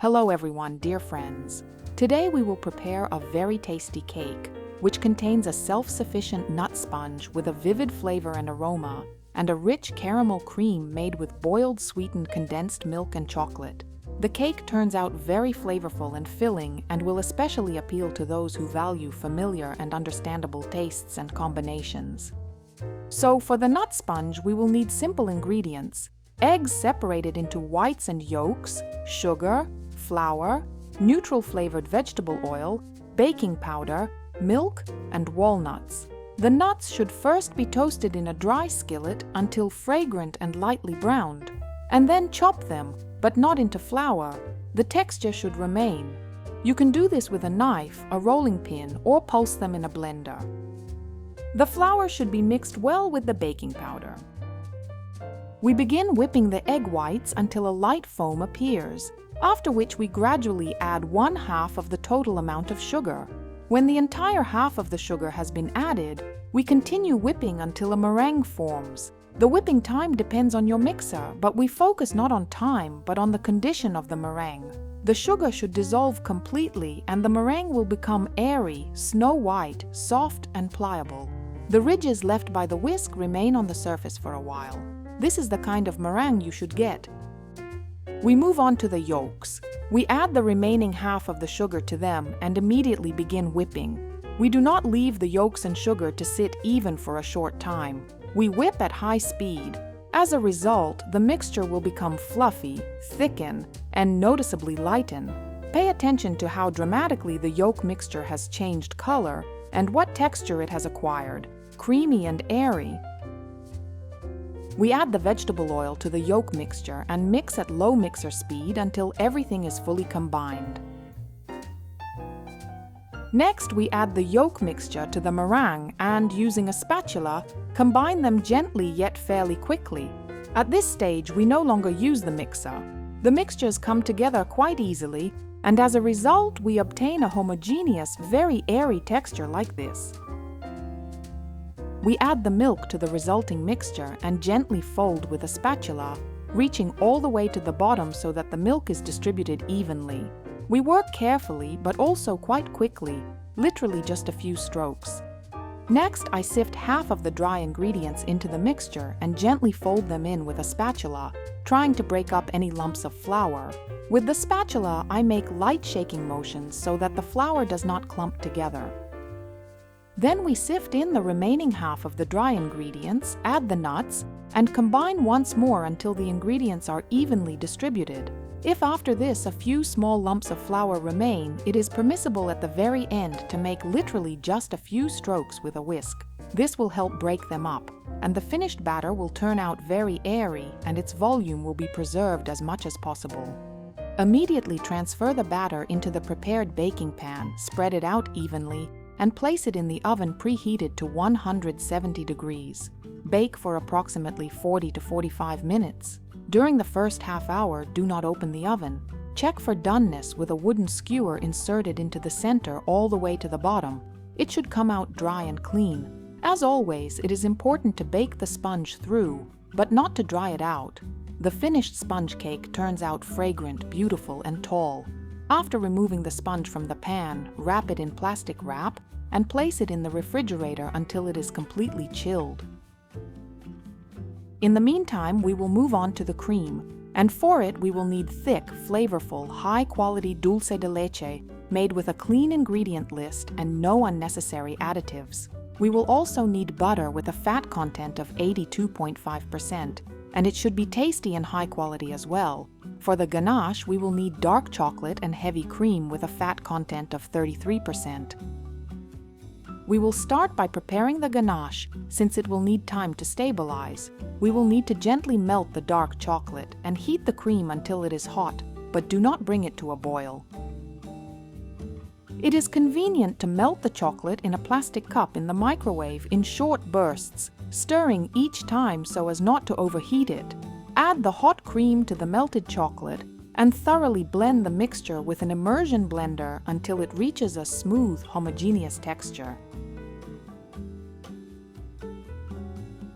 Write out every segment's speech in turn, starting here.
Hello everyone, dear friends. Today we will prepare a very tasty cake, which contains a self-sufficient nut sponge with a vivid flavor and aroma, and a rich caramel cream made with boiled sweetened condensed milk and chocolate. The cake turns out very flavorful and filling and will especially appeal to those who value familiar and understandable tastes and combinations. So for the nut sponge, we will need simple ingredients: eggs separated into whites and yolks, sugar, flour, neutral flavored vegetable oil, baking powder, milk, and walnuts. The nuts should first be toasted in a dry skillet until fragrant and lightly browned, and then chop them, but not into flour. The texture should remain. You can do this with a knife, a rolling pin, or pulse them in a blender. The flour should be mixed well with the baking powder. We begin whipping the egg whites until a light foam appears, after which we gradually add 1/2 of the total amount of sugar. When the entire half of the sugar has been added, we continue whipping until a meringue forms. The whipping time depends on your mixer, but we focus not on time, but on the condition of the meringue. The sugar should dissolve completely and the meringue will become airy, snow white, soft and pliable. The ridges left by the whisk remain on the surface for a while. This is the kind of meringue you should get. We move on to the yolks. We add the remaining half of the sugar to them and immediately begin whipping. We do not leave the yolks and sugar to sit even for a short time. We whip at high speed. As a result, the mixture will become fluffy, thicken, and noticeably lighten. Pay attention to how dramatically the yolk mixture has changed color and what texture it has acquired, creamy and airy. We add the vegetable oil to the yolk mixture and mix at low mixer speed until everything is fully combined. Next, we add the yolk mixture to the meringue and, using a spatula, combine them gently yet fairly quickly. At this stage, we no longer use the mixer. The mixtures come together quite easily, and as a result, we obtain a homogeneous, very airy texture like this. We add the milk to the resulting mixture and gently fold with a spatula, reaching all the way to the bottom so that the milk is distributed evenly. We work carefully but also quite quickly, literally just a few strokes. Next, I sift half of the dry ingredients into the mixture and gently fold them in with a spatula, trying to break up any lumps of flour. With the spatula, I make light shaking motions so that the flour does not clump together. Then we sift in the remaining half of the dry ingredients, add the nuts, and combine once more until the ingredients are evenly distributed. If after this a few small lumps of flour remain, it is permissible at the very end to make literally just a few strokes with a whisk. This will help break them up, and the finished batter will turn out very airy and its volume will be preserved as much as possible. Immediately transfer the batter into the prepared baking pan, spread it out evenly, and place it in the oven preheated to 170 degrees. Bake for approximately 40 to 45 minutes. During the first half hour, do not open the oven. Check for doneness with a wooden skewer inserted into the center all the way to the bottom. It should come out dry and clean. As always, it is important to bake the sponge through, but not to dry it out. The finished sponge cake turns out fragrant, beautiful, and tall. After removing the sponge from the pan, wrap it in plastic wrap and place it in the refrigerator until it is completely chilled. In the meantime, we will move on to the cream, and for it we will need thick, flavorful, high-quality Dulce de Leche made with a clean ingredient list and no unnecessary additives. We will also need butter with a fat content of 82.5%, and it should be tasty and high quality as well. For the ganache, we will need dark chocolate and heavy cream with a fat content of 33%. We will start by preparing the ganache, since it will need time to stabilize. We will need to gently melt the dark chocolate and heat the cream until it is hot, but do not bring it to a boil. It is convenient to melt the chocolate in a plastic cup in the microwave in short bursts, stirring each time so as not to overheat it. Add the hot cream to the melted chocolate and thoroughly blend the mixture with an immersion blender until it reaches a smooth, homogeneous texture.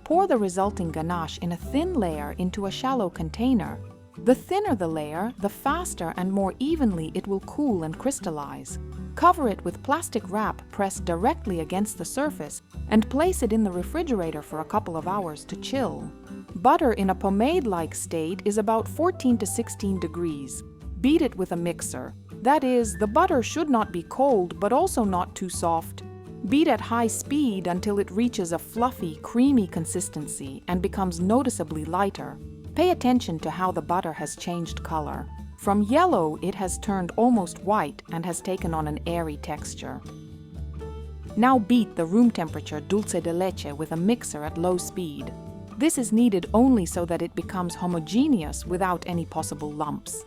Pour the resulting ganache in a thin layer into a shallow container The thinner the layer, the faster and more evenly it will cool and crystallize. Cover it with plastic wrap pressed directly against the surface and place it in the refrigerator for a couple of hours to chill. Butter in a pomade-like state is about 14 to 16 degrees. Beat it with a mixer. That is, the butter should not be cold but also not too soft. Beat at high speed until it reaches a fluffy, creamy consistency and becomes noticeably lighter. Pay attention to how the butter has changed color. From yellow, it has turned almost white and has taken on an airy texture. Now beat the room temperature dulce de leche with a mixer at low speed. This is needed only so that it becomes homogeneous without any possible lumps.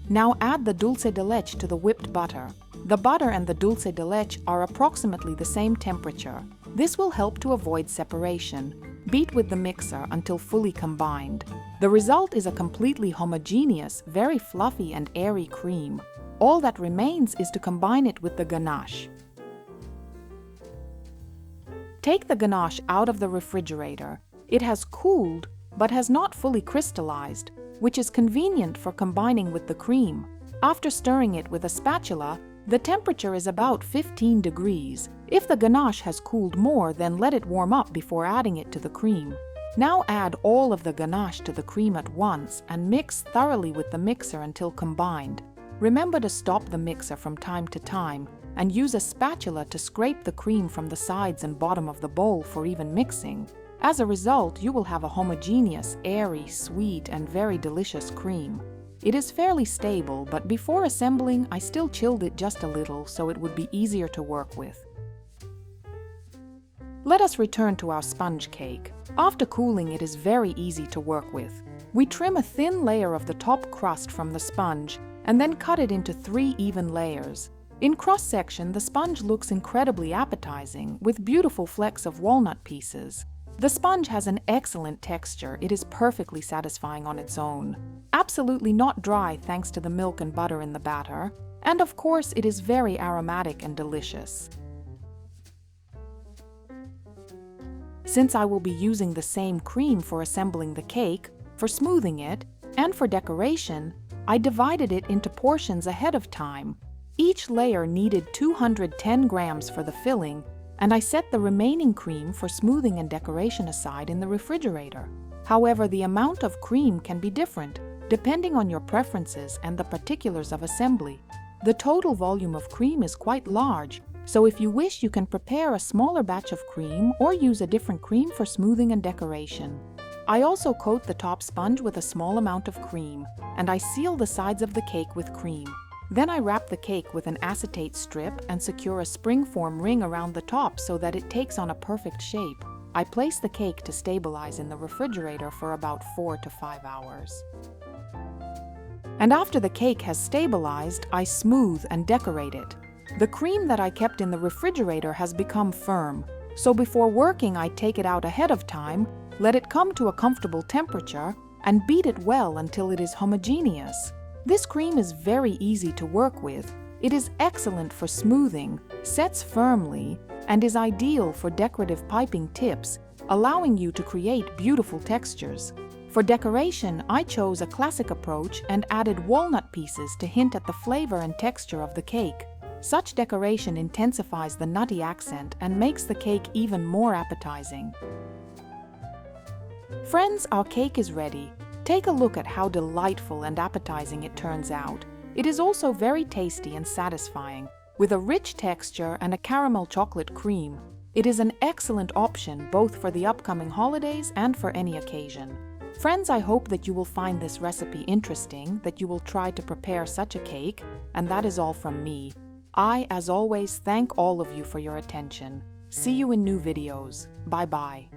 Now add the dulce de leche to the whipped butter. The butter and the dulce de leche are approximately the same temperature. This will help to avoid separation. Beat with the mixer until fully combined. The result is a completely homogeneous, very fluffy and airy cream. All that remains is to combine it with the ganache. Take the ganache out of the refrigerator. It has cooled, but has not fully crystallized, which is convenient for combining with the cream. After stirring it with a spatula, the temperature is about 15 degrees. If the ganache has cooled more, then let it warm up before adding it to the cream. Now add all of the ganache to the cream at once and mix thoroughly with the mixer until combined. Remember to stop the mixer from time to time and use a spatula to scrape the cream from the sides and bottom of the bowl for even mixing. As a result, you will have a homogeneous, airy, sweet, and very delicious cream. It is fairly stable, but before assembling, I still chilled it just a little so it would be easier to work with. Let us return to our sponge cake. After cooling, it is very easy to work with. We trim a thin layer of the top crust from the sponge and then cut it into 3 even layers. In cross-section, the sponge looks incredibly appetizing, with beautiful flecks of walnut pieces. The sponge has an excellent texture. It is perfectly satisfying on its own. Absolutely not dry thanks to the milk and butter in the batter. And of course, it is very aromatic and delicious. Since I will be using the same cream for assembling the cake, for smoothing it, and for decoration, I divided it into portions ahead of time. Each layer needed 210 grams for the filling, and I set the remaining cream for smoothing and decoration aside in the refrigerator. However, the amount of cream can be different, depending on your preferences and the particulars of assembly. The total volume of cream is quite large, so if you wish, you can prepare a smaller batch of cream or use a different cream for smoothing and decoration. I also coat the top sponge with a small amount of cream, and I seal the sides of the cake with cream. Then I wrap the cake with an acetate strip and secure a spring-form ring around the top so that it takes on a perfect shape. I place the cake to stabilize in the refrigerator for about 4 to 5 hours. And after the cake has stabilized, I smooth and decorate it. The cream that I kept in the refrigerator has become firm, so before working I take it out ahead of time, let it come to a comfortable temperature, and beat it well until it is homogeneous. This cream is very easy to work with. It is excellent for smoothing, sets firmly, and is ideal for decorative piping tips, allowing you to create beautiful textures. For decoration, I chose a classic approach and added walnut pieces to hint at the flavor and texture of the cake. Such decoration intensifies the nutty accent and makes the cake even more appetizing. Friends, our cake is ready. Take a look at how delightful and appetizing it turns out. It is also very tasty and satisfying, with a rich texture and a caramel chocolate cream. It is an excellent option both for the upcoming holidays and for any occasion. Friends, I hope that you will find this recipe interesting, that you will try to prepare such a cake, and that is all from me. I, as always, thank all of you for your attention. See you in new videos. Bye-bye.